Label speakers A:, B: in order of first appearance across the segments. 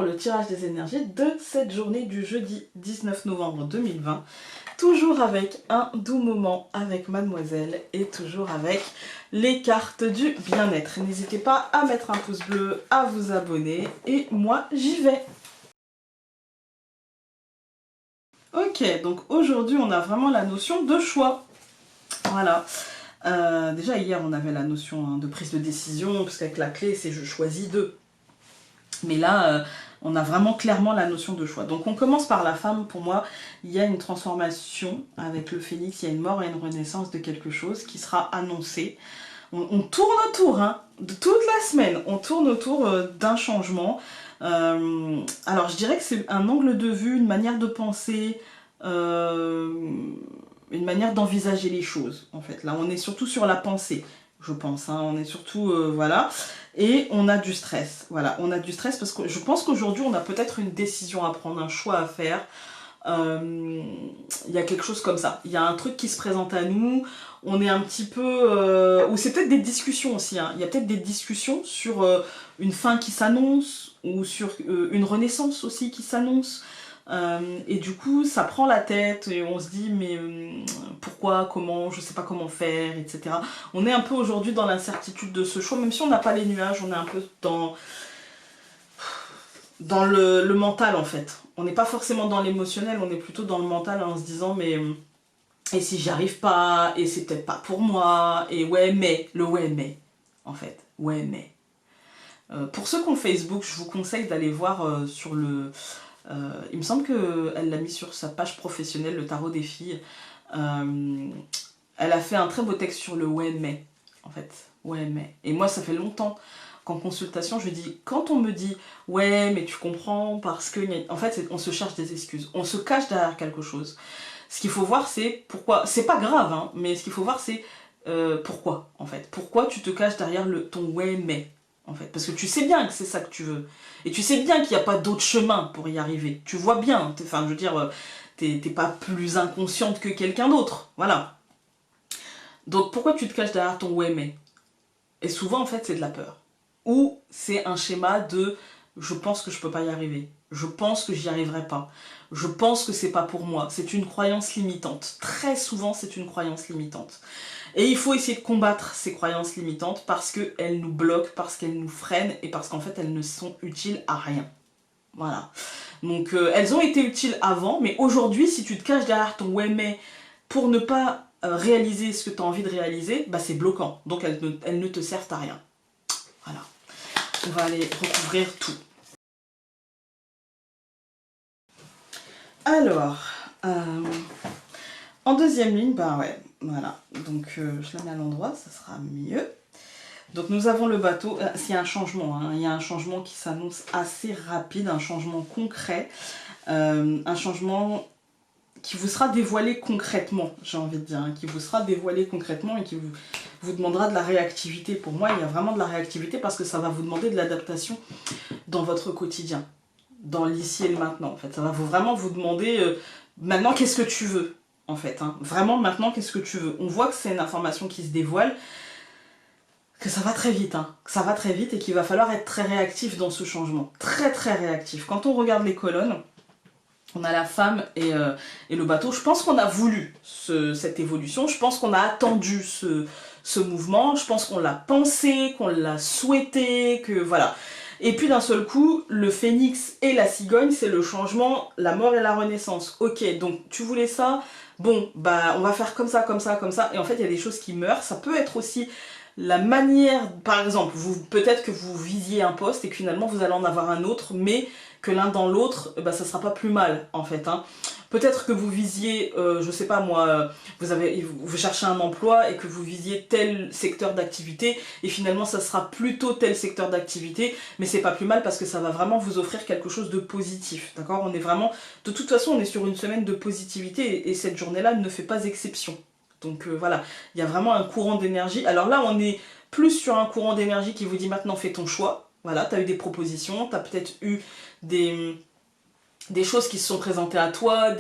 A: le tirage des énergies de cette journée du jeudi 19 novembre 2020. Toujours avec un doux moment avec mademoiselle et toujours avec les cartes du bien-être. N'hésitez pas à mettre un pouce bleu, à vous abonner et moi j'y vais. Ok, donc aujourd'hui on a vraiment la notion de choix. Voilà. Déjà hier on avait la notion de prise de décision, parce qu'avec la clé c'est je choisis deux. Mais là, on a vraiment clairement la notion de choix. Donc on commence par la femme. Pour moi, il y a une transformation avec le phénix, il y a une mort et une renaissance de quelque chose qui sera annoncé. On tourne autour, hein, de toute la semaine, on tourne autour d'un changement. Alors je dirais que c'est un angle de vue, une manière de penser, une manière d'envisager les choses, en fait. Là, on est surtout sur la pensée, je pense, hein, on est surtout, voilà. Et on a du stress, voilà, on a du stress parce que je pense qu'aujourd'hui on a peut-être une décision à prendre, un choix à faire. Il y a quelque chose comme ça, il y a un truc qui se présente à nous, on est un petit peu... ou c'est peut-être des discussions aussi, hein. Il y a peut-être des discussions sur une fin qui s'annonce, ou sur une renaissance aussi qui s'annonce. Et du coup ça prend la tête et on se dit mais pourquoi, comment, je sais pas comment faire, etc. On est un peu aujourd'hui dans l'incertitude de ce choix, même si on n'a pas les nuages, on est un peu dans le mental en fait. On n'est pas forcément dans l'émotionnel, on est plutôt dans le mental en se disant mais et si j'y arrive pas, et c'est peut-être pas pour moi, et ouais mais, le ouais mais en fait, ouais mais. Pour ceux qui ont Facebook, je vous conseille d'aller voir sur le... il me semble qu'elle l'a mis sur sa page professionnelle, le tarot des filles. Elle a fait un très beau texte sur le ouais mais, en fait. Ouais mais. Et moi ça fait longtemps qu'en consultation je dis, quand on me dit ouais mais tu comprends parce que... En fait on se cherche des excuses, on se cache derrière quelque chose. Ce qu'il faut voir c'est pourquoi, c'est pas grave hein, mais ce qu'il faut voir c'est pourquoi en fait. Pourquoi tu te caches derrière ton ouais mais. En fait, parce que tu sais bien que c'est ça que tu veux. Et tu sais bien qu'il n'y a pas d'autre chemin pour y arriver. Tu vois bien, enfin je veux dire, t'es pas plus inconsciente que quelqu'un d'autre. Voilà. Donc pourquoi tu te caches derrière ton ouais mais? Et souvent en fait c'est de la peur. Ou c'est un schéma de je pense que je peux pas y arriver. Je pense que j'y arriverai pas. Je pense que c'est pas pour moi. C'est une croyance limitante. Très souvent c'est une croyance limitante. Et il faut essayer de combattre ces croyances limitantes parce qu'elles nous bloquent, parce qu'elles nous freinent et parce qu'en fait elles ne sont utiles à rien. Voilà. Donc elles ont été utiles avant, mais aujourd'hui si tu te caches derrière ton ouais mais pour ne pas réaliser ce que tu as envie de réaliser, bah c'est bloquant. Donc elles ne te servent à rien. Voilà. On va aller recouvrir tout. Alors, en deuxième ligne, bah ouais, voilà. Donc je la mets à l'endroit, ça sera mieux. Donc nous avons le bateau, c'est un changement, hein. Il y a un changement qui s'annonce assez rapide, un changement concret, un changement qui vous sera dévoilé concrètement, j'ai envie de dire, hein, qui vous sera dévoilé concrètement et qui vous demandera de la réactivité. Pour moi, il y a vraiment de la réactivité parce que ça va vous demander de l'adaptation dans votre quotidien, dans l'ici et le maintenant en fait. Ça va vraiment vous demander, maintenant qu'est-ce que tu veux en fait, hein. Vraiment maintenant qu'est-ce que tu veux. On voit que c'est une information qui se dévoile, que ça va très vite, hein, que ça va très vite et qu'il va falloir être très réactif dans ce changement. Très très réactif. Quand on regarde les colonnes, on a la femme et le bateau. Je pense qu'on a voulu cette évolution, je pense qu'on a attendu ce mouvement, je pense qu'on l'a pensé, qu'on l'a souhaité, que voilà. Et puis d'un seul coup, le phénix et la cigogne, c'est le changement, la mort et la renaissance. Ok, donc tu voulais ça, bon, bah on va faire comme ça, comme ça, comme ça. Et en fait, il y a des choses qui meurent. Ça peut être aussi la manière, par exemple, peut-être que vous visiez un poste et que finalement vous allez en avoir un autre, mais que l'un dans l'autre, bah, ça sera pas plus mal en fait, hein. Peut-être que vous visiez, je sais pas moi, vous cherchez un emploi et que vous visiez tel secteur d'activité et finalement ça sera plutôt tel secteur d'activité, mais c'est pas plus mal parce que ça va vraiment vous offrir quelque chose de positif, d'accord? On est vraiment, de toute façon on est sur une semaine de positivité et cette journée-là ne fait pas exception. Donc voilà, il y a vraiment un courant d'énergie. Alors là on est plus sur un courant d'énergie qui vous dit maintenant fais ton choix. Voilà, tu as eu des propositions, tu as peut-être eu des choses qui se sont présentées à toi,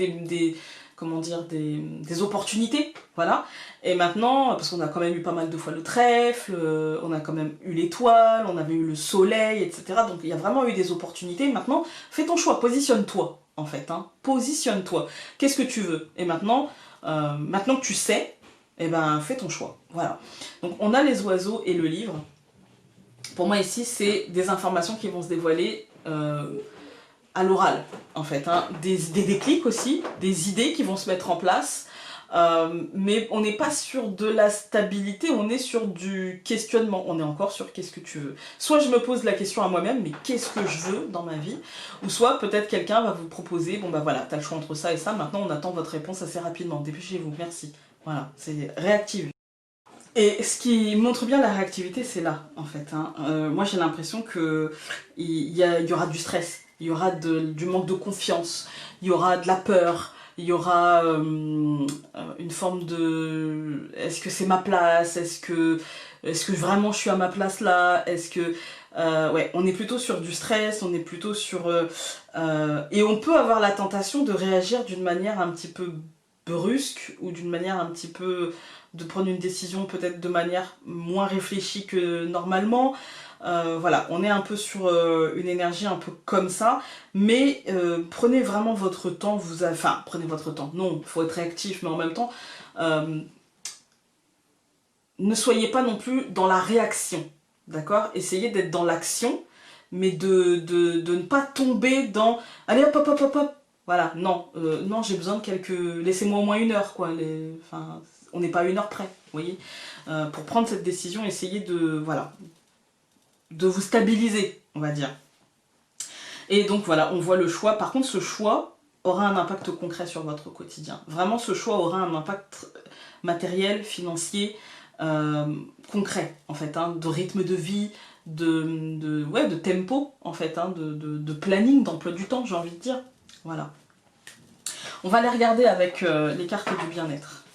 A: comment dire, des opportunités, voilà. Et maintenant, parce qu'on a quand même eu pas mal de fois le trèfle, on a quand même eu l'étoile, on avait eu le soleil, etc. Donc il y a vraiment eu des opportunités. Maintenant, fais ton choix, positionne-toi, en fait, hein. Positionne-toi. Qu'est-ce que tu veux? Et maintenant, maintenant que tu sais, eh ben, fais ton choix, voilà. Donc on a les oiseaux et le livre. Pour moi ici, c'est des informations qui vont se dévoiler à l'oral, en fait, hein. Des déclics aussi, des idées qui vont se mettre en place, mais on n'est pas sur de la stabilité, on est sur du questionnement, on est encore sur qu'est-ce que tu veux. Soit je me pose la question à moi-même, mais qu'est-ce que je veux dans ma vie, ou soit peut-être quelqu'un va vous proposer, bon bah voilà, t'as le choix entre ça et ça, maintenant on attend votre réponse assez rapidement, dépêchez-vous, merci. Voilà, c'est réactive. Et ce qui montre bien la réactivité, c'est là, en fait, hein. Moi, j'ai l'impression qu'il y aura du stress, il y aura du manque de confiance, il y aura de la peur, il y aura une forme de... Est-ce que c'est ma place? Est-ce que vraiment je suis à ma place là? Est-ce que... ouais, on est plutôt sur du stress, on est plutôt sur... et on peut avoir la tentation de réagir d'une manière un petit peu brusque ou d'une manière un petit peu de prendre une décision peut-être de manière moins réfléchie que normalement. Voilà, on est un peu sur une énergie un peu comme ça, mais prenez vraiment votre temps, enfin, prenez votre temps, non, il faut être réactif, mais en même temps, ne soyez pas non plus dans la réaction, d'accord? Essayez d'être dans l'action, mais de ne pas tomber dans « Allez hop hop hop hop hop !» Voilà, non, non, j'ai besoin de quelques... Laissez-moi au moins une heure, quoi. Enfin, on n'est pas à une heure près, vous voyez. Pour prendre cette décision, essayez de... Voilà, de vous stabiliser, on va dire. Et donc voilà, on voit le choix. Par contre, ce choix aura un impact concret sur votre quotidien. Vraiment, ce choix aura un impact matériel, financier, concret, en fait, hein, de rythme de vie, ouais, de tempo, en fait, hein, de planning, d'emploi du temps, j'ai envie de dire. Voilà. On va les regarder avec les cartes du bien-être.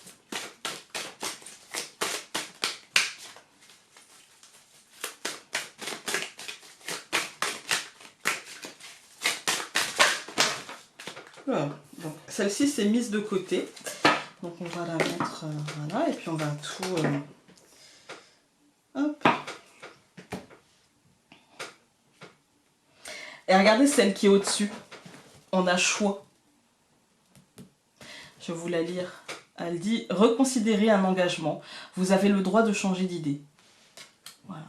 A: Voilà. Donc celle-ci c'est mise de côté. Donc on va la mettre voilà, et puis on va tout... hop. Et regardez celle qui est au-dessus. On a choix. Je vais vous la lire. Elle dit « Reconsidérez un engagement. Vous avez le droit de changer d'idée. » Voilà.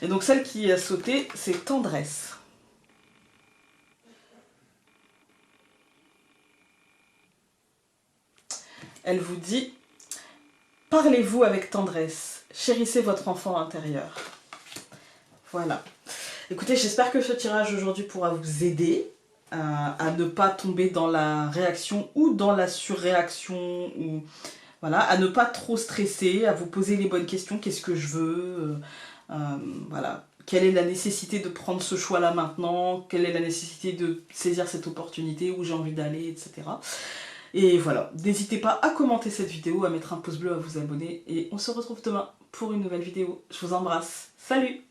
A: Et donc celle qui a sauté, c'est tendresse. Elle vous dit « Parlez-vous avec tendresse. Chérissez votre enfant intérieur. » Voilà. Écoutez, j'espère que ce tirage aujourd'hui pourra vous aider à ne pas tomber dans la réaction ou dans la surréaction, ou voilà, à ne pas trop stresser, à vous poser les bonnes questions. Qu'est-ce que je veux, voilà. Quelle est la nécessité de prendre ce choix-là maintenant? Quelle est la nécessité de saisir cette opportunité? Où j'ai envie d'aller, etc. Et voilà, n'hésitez pas à commenter cette vidéo, à mettre un pouce bleu, à vous abonner. Et on se retrouve demain pour une nouvelle vidéo. Je vous embrasse. Salut!